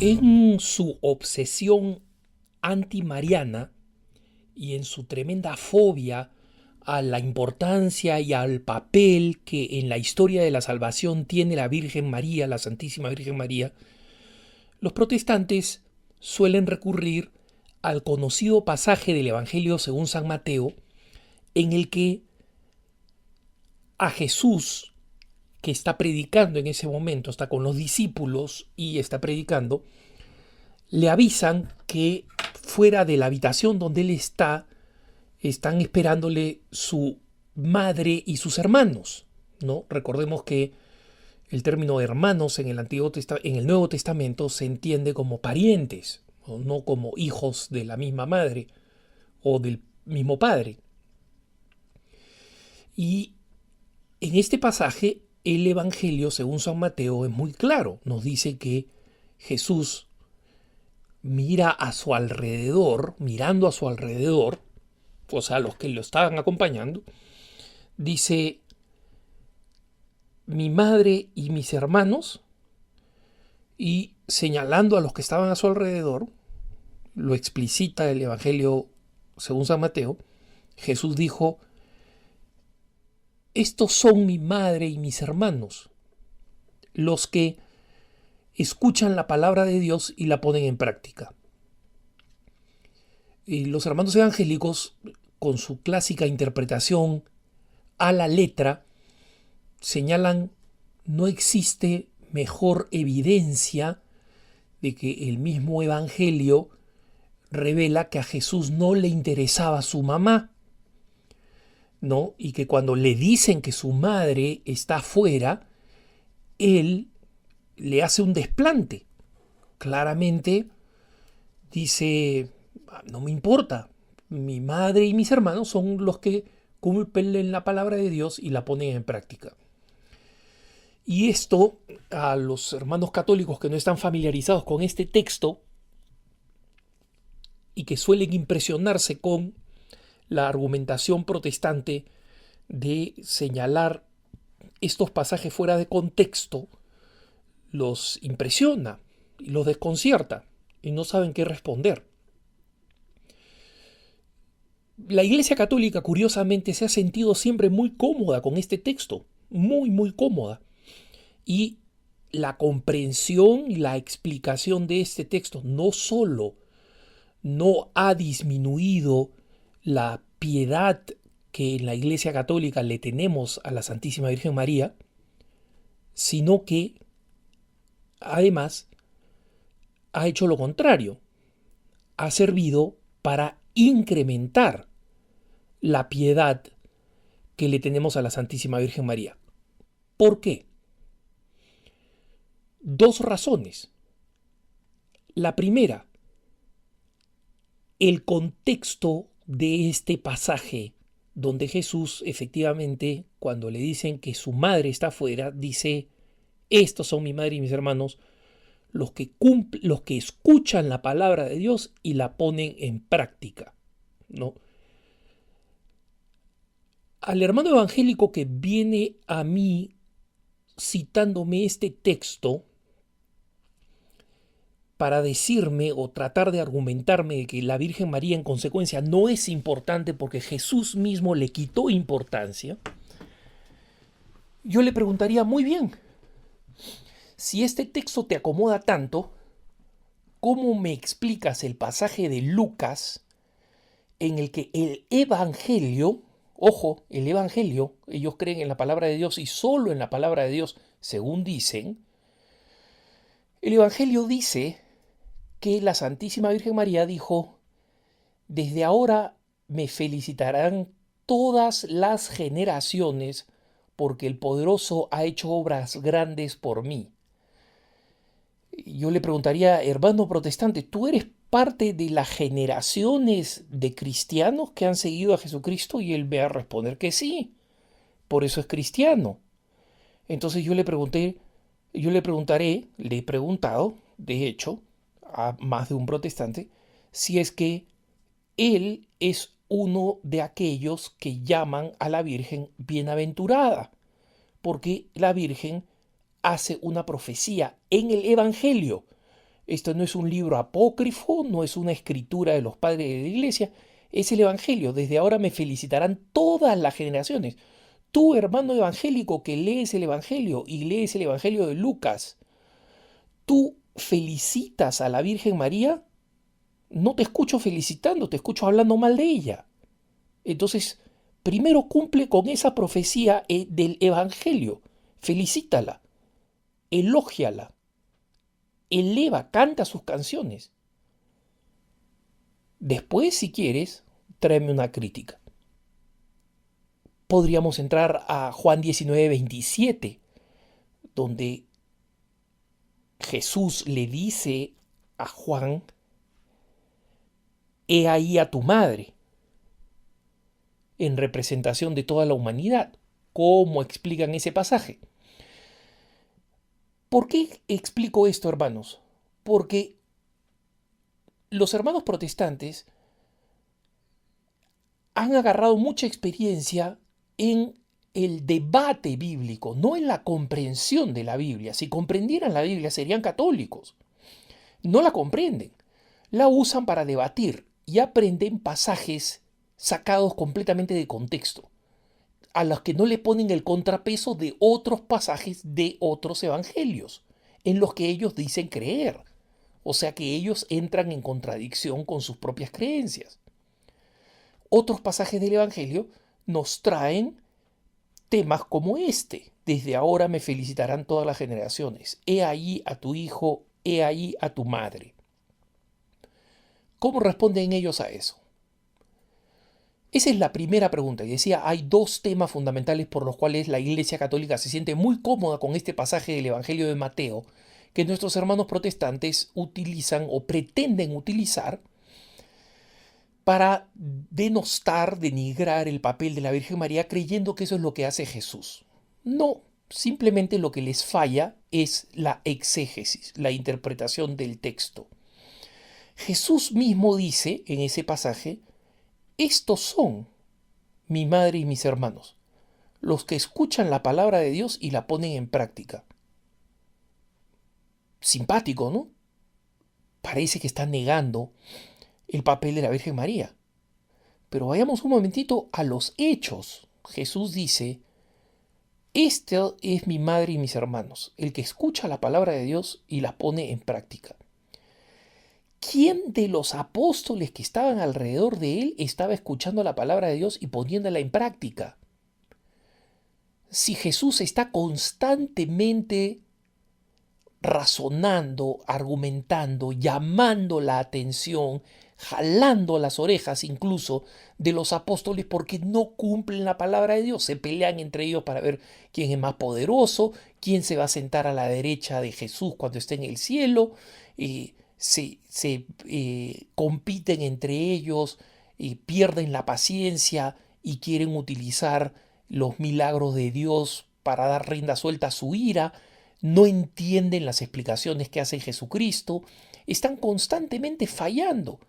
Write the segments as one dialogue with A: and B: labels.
A: En su obsesión antimariana y en su tremenda fobia a la importancia y al papel que en la historia de la salvación tiene la Virgen María, la Santísima Virgen María, los protestantes suelen recurrir al conocido pasaje del Evangelio según San Mateo, en el que a Jesús, que está predicando en ese momento, está con los discípulos y está predicando, le avisan que fuera de la habitación donde él está, están esperándole su madre y sus hermanos, ¿no? Recordemos que el término hermanos en el Nuevo Testamento se entiende como parientes, no como hijos de la misma madre o del mismo padre. Y en este pasaje, el Evangelio, según San Mateo, es muy claro. Nos dice que Jesús mira a su alrededor, mirando a su alrededor, o sea, los que lo estaban acompañando, dice: mi madre y mis hermanos, y señalando a los que estaban a su alrededor, lo explicita el Evangelio según San Mateo, Jesús dijo: estos son mi madre y mis hermanos, los que escuchan la palabra de Dios y la ponen en práctica. Y los hermanos evangélicos, con su clásica interpretación a la letra, señalan: no existe mejor evidencia de que el mismo Evangelio revela que a Jesús no le interesaba su mamá, ¿no? Y que cuando le dicen que su madre está afuera, él le hace un desplante. Claramente dice: no me importa, mi madre y mis hermanos son los que cumplen la palabra de Dios y la ponen en práctica. Y esto, a los hermanos católicos que no están familiarizados con este texto y que suelen impresionarse con la argumentación protestante de señalar estos pasajes fuera de contexto, los impresiona y los desconcierta y no saben qué responder. La Iglesia Católica, curiosamente, se ha sentido siempre muy cómoda con este texto, muy cómoda. Y la comprensión y la explicación de este texto no solo no ha disminuido la piedad que en la Iglesia Católica le tenemos a la Santísima Virgen María, sino que además ha hecho lo contrario, ha servido para incrementar la piedad que le tenemos a la Santísima Virgen María. ¿Por qué? Dos razones. La primera, el contexto de este pasaje donde Jesús, efectivamente, cuando le dicen que su madre está afuera, dice: estos son mi madre y mis hermanos, los que escuchan la palabra de Dios y la ponen en práctica, ¿no? Al hermano evangélico que viene a mí citándome este texto para decirme o tratar de argumentarme de que la Virgen María en consecuencia no es importante porque Jesús mismo le quitó importancia, yo le preguntaría: muy bien, si este texto te acomoda tanto, ¿cómo me explicas el pasaje de Lucas en el que el Evangelio, ojo, el Evangelio, ellos creen en la palabra de Dios y solo en la palabra de Dios, según dicen, el Evangelio dice que la Santísima Virgen María dijo: desde ahora me felicitarán todas las generaciones porque el Poderoso ha hecho obras grandes por mí? Yo le preguntaría: hermano protestante, ¿tú eres parte de las generaciones de cristianos que han seguido a Jesucristo? Y él me va a responder que sí, por eso es cristiano. Entonces yo le he preguntado, de hecho, a más de un protestante, si es que él es uno de aquellos que llaman a la Virgen bienaventurada, porque la Virgen hace una profecía en el Evangelio, Esto no es un libro apócrifo, no es una escritura de los padres de la iglesia, es el Evangelio. Desde ahora me felicitarán todas las generaciones. Tú, hermano evangélico, que lees el Evangelio y lees el Evangelio de Lucas, ¿tú felicitas a la Virgen María? No te escucho felicitando, te escucho hablando mal de ella. Entonces, primero cumple con esa profecía del Evangelio. Felicítala, elógiala, eleva, canta sus canciones. Después, si quieres, tráeme una crítica. Podríamos entrar a Juan 19:27, donde Jesús le dice a Juan, he ahí a tu madre, en representación de toda la humanidad. ¿Cómo explican ese pasaje? ¿Por qué explico esto, hermanos? Porque los hermanos protestantes han agarrado mucha experiencia en el debate bíblico, no en la comprensión de la Biblia. Si comprendieran la Biblia serían católicos. No la comprenden. La usan para debatir y aprenden pasajes sacados completamente de contexto, a los que no le ponen el contrapeso de otros pasajes de otros evangelios, en los que ellos dicen creer. O sea que ellos entran en contradicción con sus propias creencias. Otros pasajes del Evangelio nos traen temas como este. Desde ahora me felicitarán todas las generaciones. He ahí a tu hijo, he ahí a tu madre. ¿Cómo responden ellos a eso? Esa es la primera pregunta. Y decía, hay dos temas fundamentales por los cuales la Iglesia Católica se siente muy cómoda con este pasaje del Evangelio de Mateo, que nuestros hermanos protestantes utilizan o pretenden utilizar para denostar, denigrar el papel de la Virgen María, creyendo que eso es lo que hace Jesús. No, simplemente lo que les falla es la exégesis, la interpretación del texto. Jesús mismo dice en ese pasaje, estos son mi madre y mis hermanos, los que escuchan la palabra de Dios y la ponen en práctica. Simpático, ¿no? Parece que está negando el papel de la Virgen María. Pero vayamos un momentito a los hechos. Jesús dice, este es mi madre y mis hermanos, el que escucha la palabra de Dios y la pone en práctica. ¿Quién de los apóstoles que estaban alrededor de él estaba escuchando la palabra de Dios y poniéndola en práctica? Si Jesús está constantemente razonando, argumentando, llamando la atención, jalando las orejas incluso de los apóstoles porque no cumplen la palabra de Dios, se pelean entre ellos para ver quién es más poderoso, quién se va a sentar a la derecha de Jesús cuando esté en el cielo, se compiten entre ellos, pierden la paciencia y quieren utilizar los milagros de Dios para dar rienda suelta a su ira, no entienden las explicaciones que hace Jesucristo, están constantemente fallando.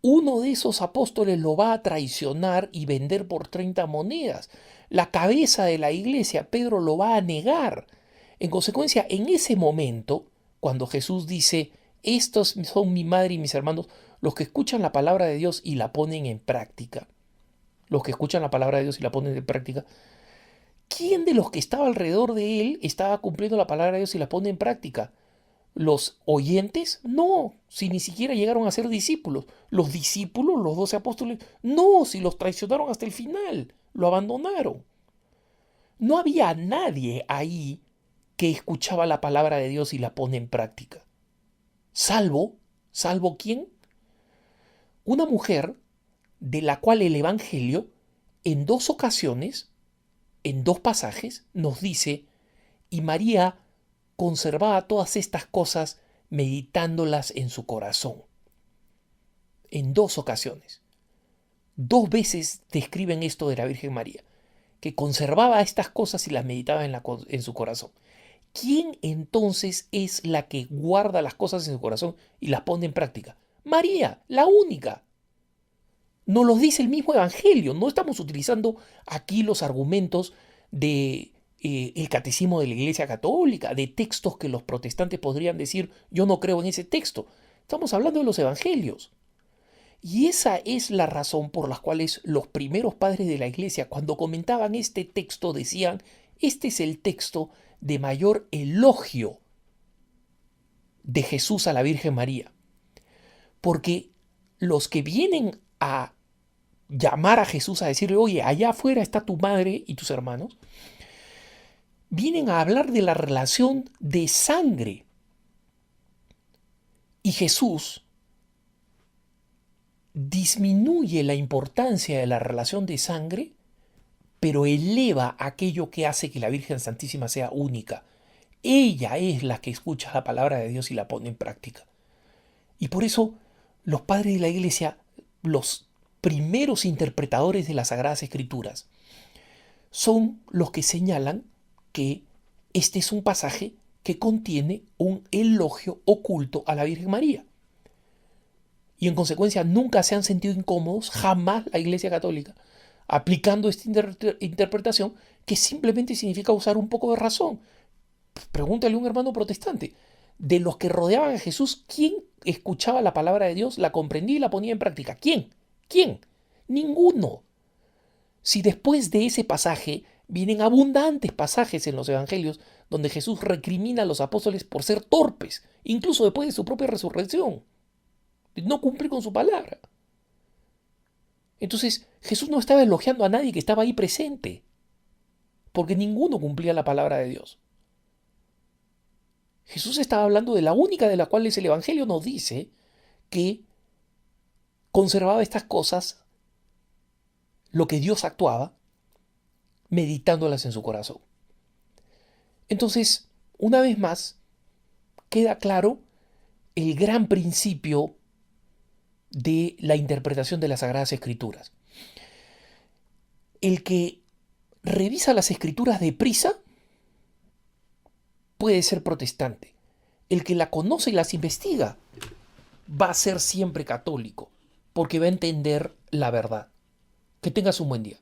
A: Uno de esos apóstoles lo va a traicionar y vender por 30 monedas. La cabeza de la iglesia, Pedro, lo va a negar. En consecuencia, en ese momento, cuando Jesús dice, estos son mi madre y mis hermanos, los que escuchan la palabra de Dios y la ponen en práctica, los que escuchan la palabra de Dios y la ponen en práctica, ¿quién de los que estaba alrededor de él estaba cumpliendo la palabra de Dios y la pone en práctica? ¿Los oyentes? No, si ni siquiera llegaron a ser discípulos. ¿Los discípulos, los 12 apóstoles? No, si los traicionaron hasta el final, lo abandonaron. No había nadie ahí que escuchaba la palabra de Dios y la pone en práctica. ¿Salvo quién? Una mujer de la cual el Evangelio, en dos ocasiones, en dos pasajes, nos dice, y María conservaba todas estas cosas meditándolas en su corazón. En dos ocasiones. Dos veces describen esto de la Virgen María, que conservaba estas cosas y las meditaba en su corazón. ¿Quién entonces es la que guarda las cosas en su corazón y las pone en práctica? María, la única. Nos los dice el mismo Evangelio. No estamos utilizando aquí los argumentos de el catecismo de la Iglesia Católica, de textos que los protestantes podrían decir, yo no creo en ese texto. Estamos hablando de los evangelios. Y esa es la razón por la cual los primeros padres de la Iglesia, cuando comentaban este texto, decían, este es el texto de mayor elogio de Jesús a la Virgen María. Porque los que vienen a llamar a Jesús a decirle, oye, allá afuera está tu madre y tus hermanos, vienen a hablar de la relación de sangre. Y Jesús disminuye la importancia de la relación de sangre, pero eleva aquello que hace que la Virgen Santísima sea única. Ella es la que escucha la palabra de Dios y la pone en práctica. Y por eso los padres de la Iglesia, los primeros interpretadores de las Sagradas Escrituras, son los que señalan que este es un pasaje que contiene un elogio oculto a la Virgen María. Y en consecuencia nunca se han sentido incómodos, jamás la Iglesia Católica, aplicando esta interpretación que simplemente significa usar un poco de razón. Pregúntale a un hermano protestante. De los que rodeaban a Jesús, ¿quién escuchaba la palabra de Dios, la comprendía y la ponía en práctica? ¿Quién? ¿Quién? Ninguno. Si después de ese pasaje vienen abundantes pasajes en los evangelios donde Jesús recrimina a los apóstoles por ser torpes, incluso después de su propia resurrección, de no cumplir con su palabra. Entonces Jesús no estaba elogiando a nadie que estaba ahí presente, porque ninguno cumplía la palabra de Dios. Jesús estaba hablando de la única de la cual el Evangelio nos dice que conservaba estas cosas, lo que Dios actuaba, meditándolas en su corazón. Entonces, una vez más, queda claro el gran principio de la interpretación de las Sagradas Escrituras. El que revisa las Escrituras deprisa puede ser protestante. El que la conoce y las investiga va a ser siempre católico, porque va a entender la verdad. Que tengas un buen día.